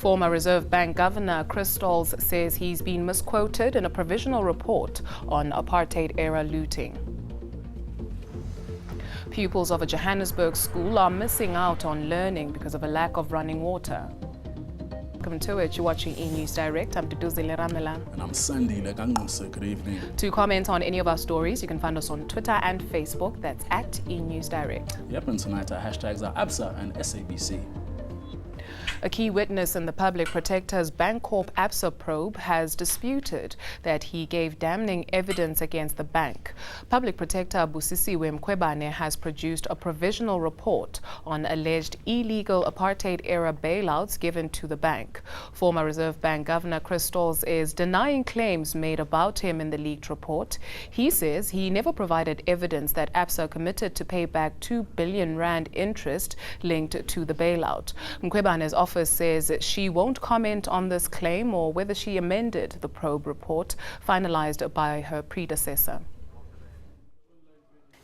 Former Reserve Bank Governor Chris Stolz says he's been misquoted in a provisional report on apartheid-era looting. Pupils of a Johannesburg school are missing out on learning because of a lack of running water. Welcome to it. You're watching eNews Direct. I'm Duduzile Ramela. And I'm Sandy Legangose. Good evening. To comment on any of our stories, you can find us on Twitter and Facebook. That's at eNews Direct. Yep, and tonight our hashtags are Absa and SABC. A key witness in the Public Protector's Bancorp Absa probe has disputed that he gave damning evidence against the bank. Public Protector Busisiwe Mkhwebane has produced a provisional report on alleged illegal apartheid-era bailouts given to the bank. Former Reserve Bank Governor Chris Stolz is denying claims made about him in the leaked report. He says he never provided evidence that Absa committed to pay back 2 billion rand interest linked to the bailout. Mkhwebane's office says she won't comment on this claim or whether she amended the probe report finalized by her predecessor.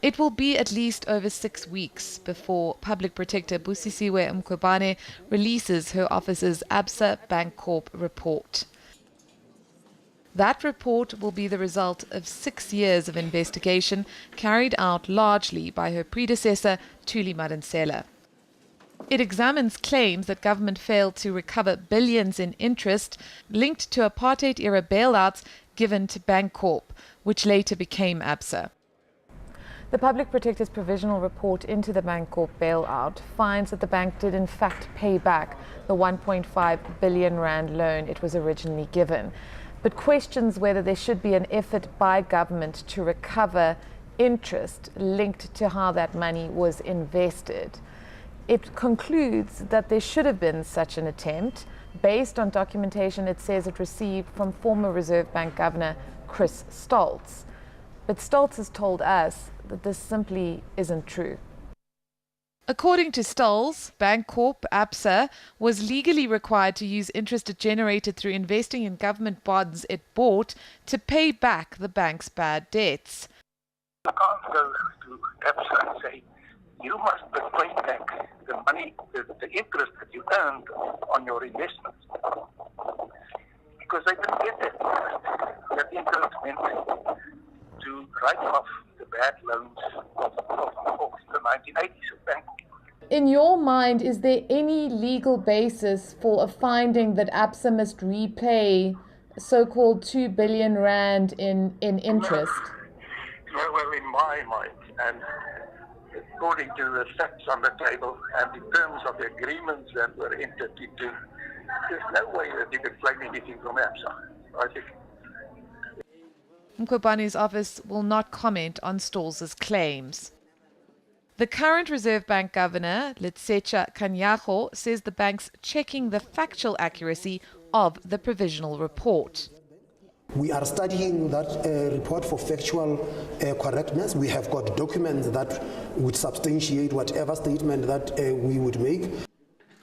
It will be at least over 6 weeks before Public Protector Busisiwe Mkhwebane releases her office's Absa Bancorp report. That report will be the result of 6 years of investigation carried out largely by her predecessor, Thuli Madonsela. It examines claims that government failed to recover billions in interest linked to apartheid-era bailouts given to Bancorp, which later became Absa. The Public Protector's provisional report into the Bancorp bailout finds that the bank did in fact pay back the 1.5 billion rand loan it was originally given, but questions whether there should be an effort by government to recover interest linked to how that money was invested. It concludes that there should have been such an attempt based on documentation it says it received from former Reserve Bank Governor Chris Stolz. But Stolz has told us that this simply isn't true. According to Stolz, Bancorp Absa was legally required to use interest it generated through investing in government bonds it bought to pay back the bank's bad debts. You can't go to Absa and say, you must pay back the money, the interest that you earned on your investments. Because they didn't get that interest. That interest meant to write off the bad loans of the 1980s of Bank. In your mind, is there any legal basis for a finding that Absa must repay so-called 2 billion rand in interest? Well, in my mind, and according to the facts on the table and in terms of the agreements that were entered into, there's no way that you can claim anything from Absa, I think. Mkhwebane's office will not comment on Stolz's claims. The current Reserve Bank Governor, Letsetja Kganyago, says the bank's checking the factual accuracy of the provisional report. We are studying that report for factual correctness. We have got documents that would substantiate whatever statement that we would make.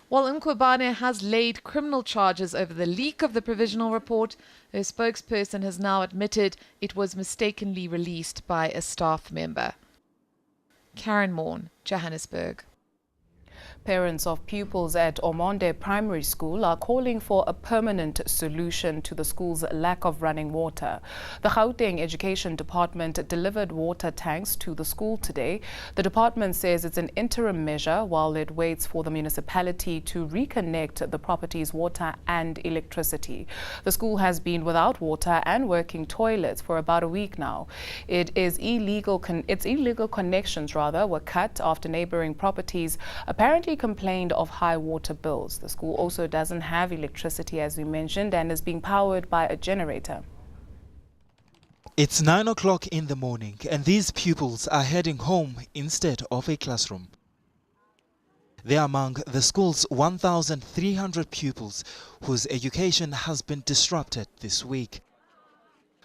While Mkhwebane has laid criminal charges over the leak of the provisional report, her spokesperson has now admitted it was mistakenly released by a staff member. Karen Morn, Johannesburg. Parents of pupils at Omonde Primary School are calling for a permanent solution to the school's lack of running water. The Gauteng Education Department delivered water tanks to the school today. The department says it's an interim measure while it waits for the municipality to reconnect the property's water and electricity. The school has been without water and working toilets for about a week now. Its illegal connections were cut after neighboring properties apparently complained of high water bills. The school also doesn't have electricity, as we mentioned, and is being powered by a generator. It's 9 o'clock in the morning and these pupils are heading home instead of a classroom. They are among the school's 1,300 pupils whose education has been disrupted this week.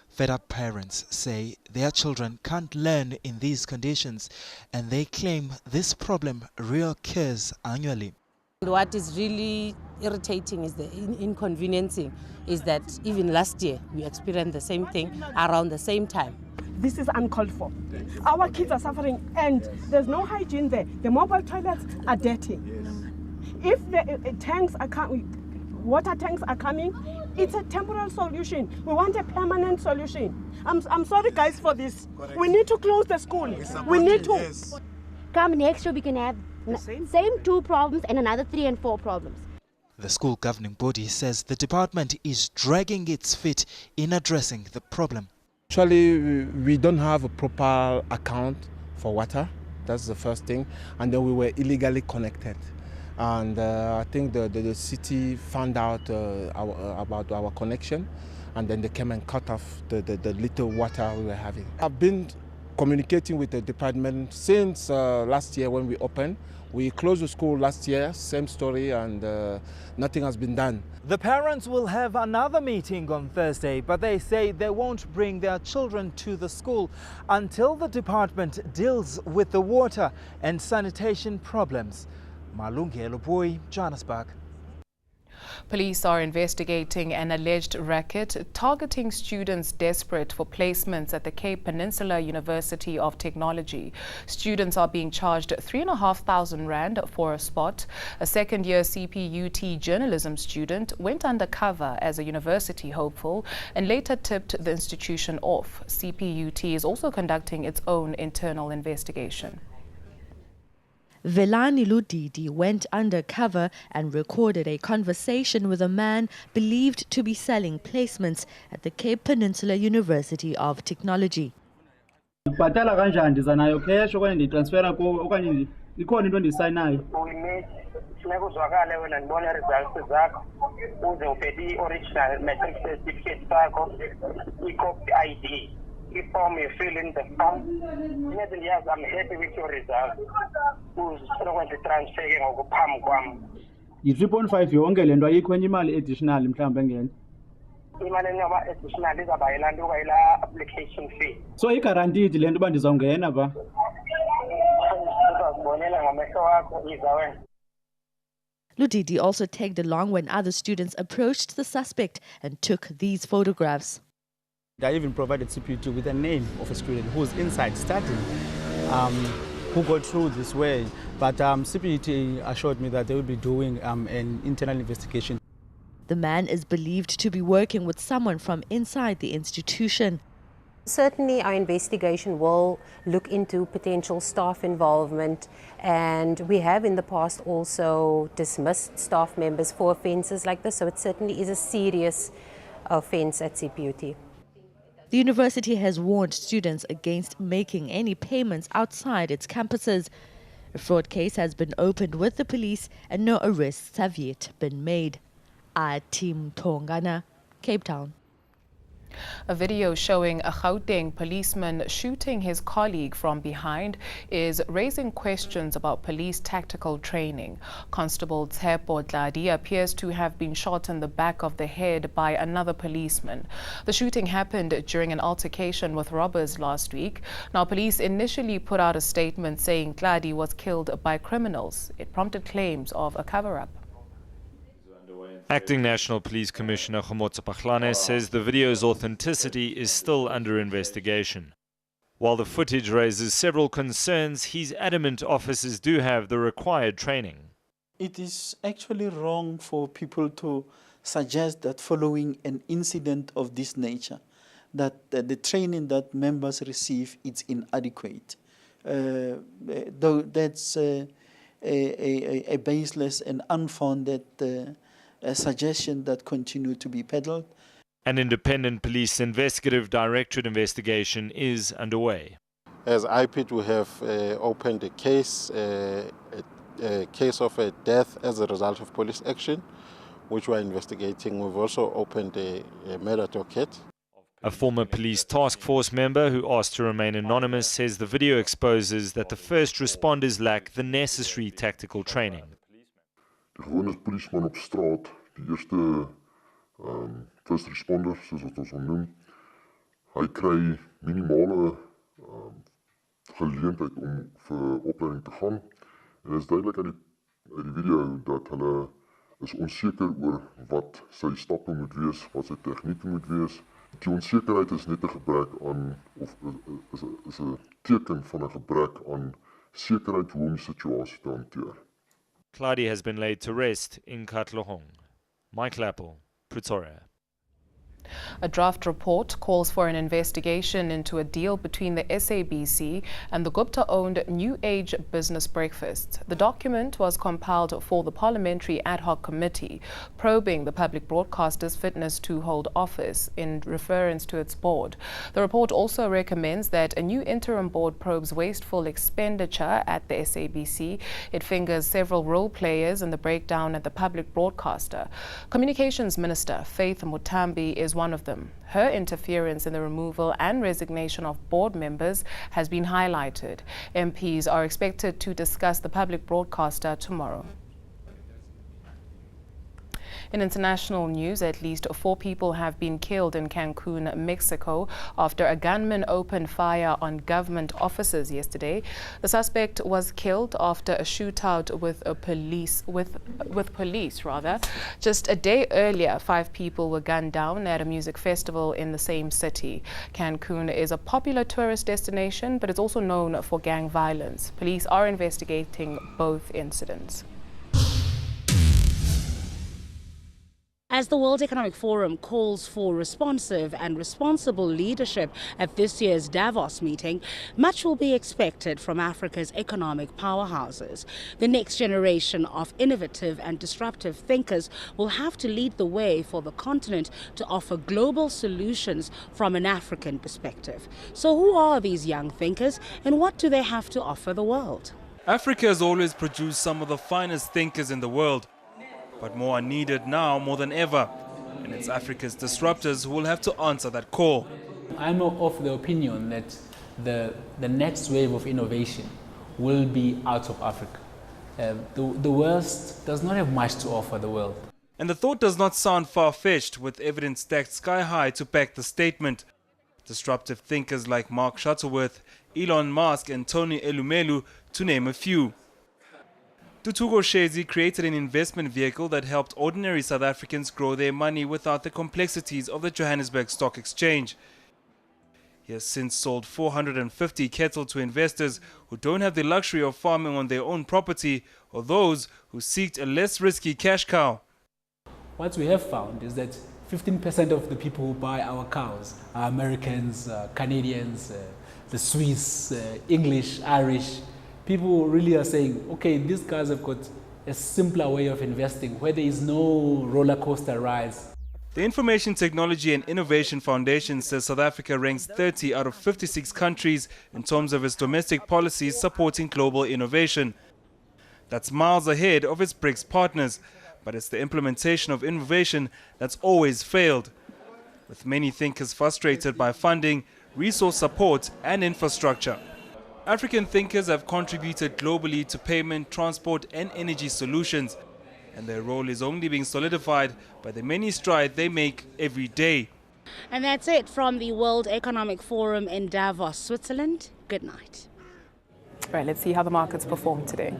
Fed-up parents say their children can't learn in these conditions and they claim this problem reoccurs annually. What is really irritating is the inconveniencing is that even last year we experienced the same thing around the same time. This is uncalled for. Our kids are suffering and there's no hygiene there. The mobile toilets are dirty. If the tanks are water tanks are coming. It's a temporary solution. We want a permanent solution. I'm sorry, guys, for this. Correct. We need to close the school. We need to. Yes. Come next year, we can have same 2 problems and another 3 and 4 problems. The school governing body says the department is dragging its feet in addressing the problem. Actually, we don't have a proper account for water. That's the first thing. And then we were illegally connected. And I think the city found out about our connection, and then they came and cut off the little water we were having. I've been communicating with the department since last year when we opened. We closed the school last year, same story, and nothing has been done. The parents will have another meeting on Thursday, but they say they won't bring their children to the school until the department deals with the water and sanitation problems. Malungelo Boy, Johannesburg. Police are investigating an alleged racket targeting students desperate for placements at the Cape Peninsula University of Technology. Students are being charged 3,500 rand for a spot. A second-year CPUT journalism student went undercover as a university hopeful and later tipped the institution off. CPUT is also conducting its own internal investigation. Velani Ludidi went undercover and recorded a conversation with a man believed to be selling placements at the Cape Peninsula University of Technology. Bhatala kanjani ndizanayo cash okanye nditransfera kuwe okanye ikhona into endisayinayo. Funeka uzwakale wena ndibone results zakho uze uphethe i-original matric certificate sakho, i-copy ID, i-form, you fill in the form. Yes, I'm happy with your results. Uzokwenza i-transfer ke ngokuphambi kwami. Yi-3.5 yonke le nto ayikho enye imali additional mhlawumbe engene. Imali enye additional izaba yilantuka yila application fee. So i-guaranteed le nto uba ndizawungena pha. Uzazibonela ngamehlo wakho iza wena. Ludidi also tagged along when other students approached the suspect and took these photographs. I even provided CPUT with the name of a student who's inside studying, who got through this way. But CPUT assured me that they will be doing an internal investigation. The man is believed to be working with someone from inside the institution. Certainly our investigation will look into potential staff involvement, and we have in the past also dismissed staff members for offences like this, so it certainly is a serious offence at CPUT. The university has warned students against making any payments outside its campuses. A fraud case has been opened with the police and no arrests have yet been made. Tim Tongana, Cape Town. A video showing a Gauteng policeman shooting his colleague from behind is raising questions about police tactical training. Constable Tshepo Tladi appears to have been shot in the back of the head by another policeman. The shooting happened during an altercation with robbers last week. Now, police initially put out a statement saying Tladi was killed by criminals. It prompted claims of a cover-up. Acting National Police Commissioner Khomotso Pakhlane says the video's authenticity is still under investigation. While the footage raises several concerns, he's adamant officers do have the required training. It is actually wrong for people to suggest that following an incident of this nature, that the training that members receive is inadequate. Though that's a baseless and unfounded a suggestion that continue to be peddled. An independent police investigative directorate investigation is underway. As IPIT, we have opened a case of a death as a result of police action, which we're investigating. We've also opened a murder docket. A former police task force member who asked to remain anonymous says the video exposes that the first responders lack the necessary tactical training. Die gewone polisieman op straat, die eerste first responder, soos wat ons hom noem, hy kry minimale geleentheid om vir opleiding te gaan. En is duidelik uit die video dat hulle is onseker oor wat sy stappe moet wees, wat sy tegnieke moet wees. Die onsekerheid is net 'n gebrek aan, of is 'n teken van 'n gebrek aan sekerheid hoe om die situasie te hanteer. Tladi has been laid to rest in Katlehong. Michael Apple, Pretoria. A draft report calls for an investigation into a deal between the SABC and the Gupta-owned New Age Business Breakfast. The document was compiled for the Parliamentary Ad Hoc Committee, probing the public broadcaster's fitness to hold office in reference to its board. The report also recommends that a new interim board probes wasteful expenditure at the SABC. It fingers several role players in the breakdown at the public broadcaster. Communications Minister Faith Mutambi is one of them. Her interference in the removal and resignation of board members has been highlighted. MPs are expected to discuss the public broadcaster tomorrow. In international news, at least 4 people have been killed in Cancun, Mexico, after a gunman opened fire on government offices yesterday. The suspect was killed after a shootout with police. Just a day earlier, 5 people were gunned down at a music festival in the same city. Cancun is a popular tourist destination, but it's also known for gang violence. Police are investigating both incidents. As the World Economic Forum calls for responsive and responsible leadership at this year's Davos meeting, much will be expected from Africa's economic powerhouses. The next generation of innovative and disruptive thinkers will have to lead the way for the continent to offer global solutions from an African perspective. So who are these young thinkers and what do they have to offer the world? Africa has always produced some of the finest thinkers in the world. But more are needed now more than ever. And it's Africa's disruptors who will have to answer that call. I'm of the opinion that the next wave of innovation will be out of Africa. The West does not have much to offer the world. And the thought does not sound far-fetched, with evidence stacked sky-high to back the statement. Disruptive thinkers like Mark Shuttleworth, Elon Musk and Tony Elumelu, to name a few. Tutugo Shezi created an investment vehicle that helped ordinary South Africans grow their money without the complexities of the Johannesburg Stock Exchange. He has since sold 450 cattle to investors who don't have the luxury of farming on their own property, or those who seek a less risky cash cow. What we have found is that 15% of the people who buy our cows are Americans, Canadians, the Swiss, English, Irish. People really are saying, okay, these guys have got a simpler way of investing where there is no roller coaster rise. The Information Technology and Innovation Foundation says South Africa ranks 30 out of 56 countries in terms of its domestic policies supporting global innovation. That's miles ahead of its BRICS partners, but it's the implementation of innovation that's always failed, with many thinkers frustrated by funding, resource support and infrastructure. African thinkers have contributed globally to payment, transport and energy solutions, and their role is only being solidified by the many strides they make every day. And that's it from the World Economic Forum in Davos, Switzerland. Good night. All right, let's see how the markets perform today.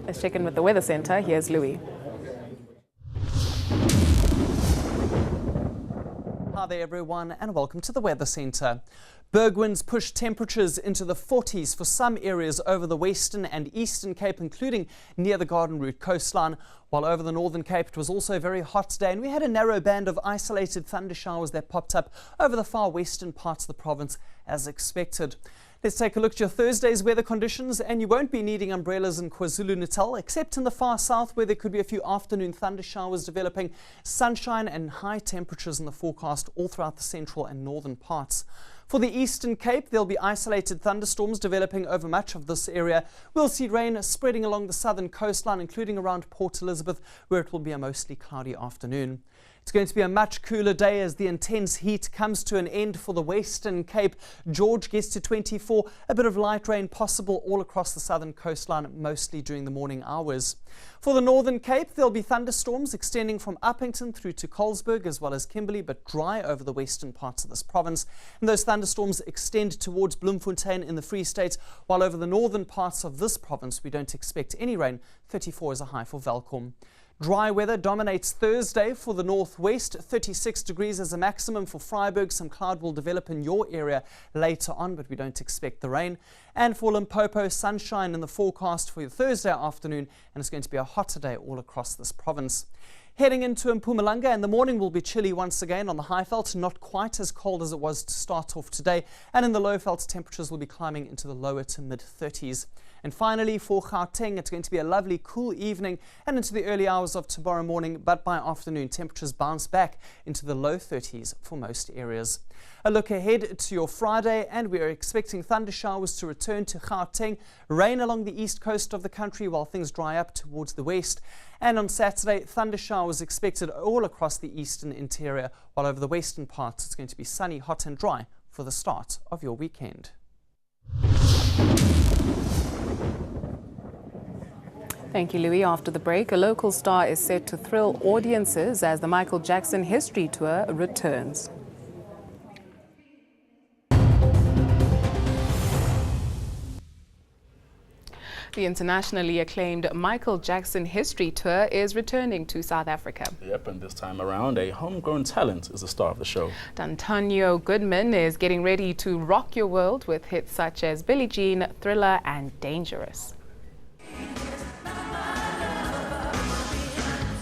Let's check in with the Weather Center. Here's Louis. Hi there everyone and welcome to the Weather Centre. Berg winds pushed temperatures into the 40s for some areas over the Western and Eastern Cape, including near the Garden Route coastline, while over the Northern Cape it was also very hot today, and we had a narrow band of isolated thunder showers that popped up over the far western parts of the province as expected. Let's take a look at your Thursday's weather conditions, and you won't be needing umbrellas in KwaZulu-Natal, except in the far south where there could be a few afternoon thunder showers developing. Sunshine and high temperatures in the forecast all throughout the central and northern parts. For the Eastern Cape, there'll be isolated thunderstorms developing over much of this area. We'll see rain spreading along the southern coastline, including around Port Elizabeth, where it will be a mostly cloudy afternoon. It's going to be a much cooler day as the intense heat comes to an end for the Western Cape. George gets to 24, a bit of light rain possible all across the southern coastline, mostly during the morning hours. For the Northern Cape, there'll be thunderstorms extending from Uppington through to Colesberg as well as Kimberley, but dry over the western parts of this province. And those thunderstorms extend towards Bloemfontein in the Free State, while over the northern parts of this province we don't expect any rain. 34 is a high for Welkom. Dry weather dominates Thursday for the northwest, 36 degrees as a maximum for Vryburg. Some cloud will develop in your area later on, but we don't expect the rain. And for Limpopo, sunshine in the forecast for Thursday afternoon, and it's going to be a hotter day all across this province. Heading into Mpumalanga, in the morning will be chilly once again on the high veld, not quite as cold as it was to start off today. And in the low veld, temperatures will be climbing into the lower to mid 30s. And finally, for Gauteng, it's going to be a lovely cool evening and into the early hours of tomorrow morning, but by afternoon, temperatures bounce back into the low 30s for most areas. A look ahead to your Friday, and we are expecting thunder showers to return to Gauteng, rain along the east coast of the country while things dry up towards the west. And on Saturday, thunder showers expected all across the eastern interior, while over the western parts, it's going to be sunny, hot and dry for the start of your weekend. Thank you, Louis. After the break, a local star is set to thrill audiences as the Michael Jackson History Tour returns. The internationally acclaimed Michael Jackson History Tour is returning to South Africa. Yep, and this time around, a homegrown talent is the star of the show. D'Antonio Goodman is getting ready to rock your world with hits such as Billie Jean, Thriller and Dangerous.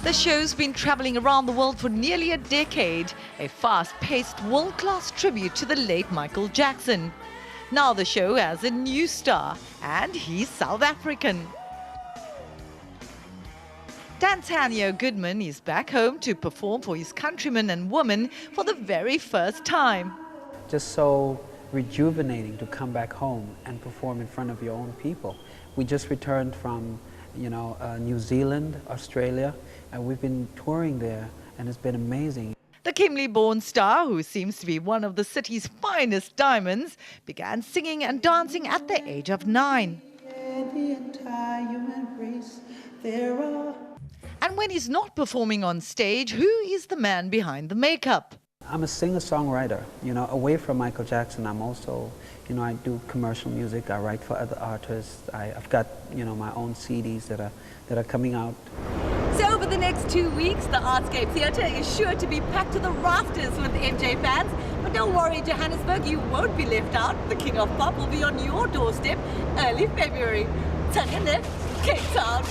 The show's been traveling around the world for nearly a decade, a fast-paced, world-class tribute to the late Michael Jackson. Now the show has a new star, and he's South African. D'Antonio Goodman is back home to perform for his countrymen and women for the very first time. Just so rejuvenating to come back home and perform in front of your own people. We just returned from, New Zealand, Australia, and we've been touring there, and it's been amazing. The Kimberley-born star, who seems to be one of the city's finest diamonds, began singing and dancing at the age of 9. And when he's not performing on stage, who is the man behind the makeup? I'm a singer-songwriter. Away from Michael Jackson, I'm also, I do commercial music. I write for other artists. I've got, my own CDs that are coming out. So over the next 2 weeks, the Artscape Theatre is sure to be packed to the rafters with MJ fans. But don't worry, Johannesburg, you won't be left out. The King of Pop will be on your doorstep early February. Tangane, Cape Town.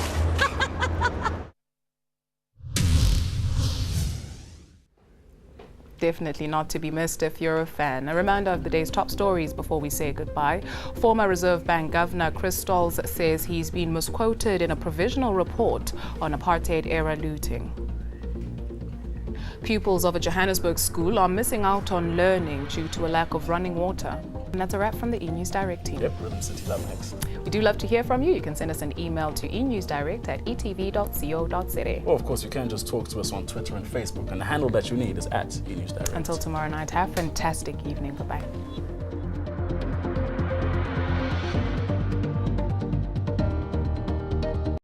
Definitely not to be missed if you're a fan. A reminder of the day's top stories before we say goodbye. Former Reserve Bank Governor Chris Stolz says he's been misquoted in a provisional report on apartheid-era looting. Pupils of a Johannesburg school are missing out on learning due to a lack of running water. And that's a wrap from the eNews Direct team. Yep, Rhythm City Love next. We do love to hear from you. You can send us an email to enewsdirect@etv.co.za. Or, of course, you can just talk to us on Twitter and Facebook, and the handle that you need is @eNewsDirect. Until tomorrow night, have a fantastic evening. Bye-bye.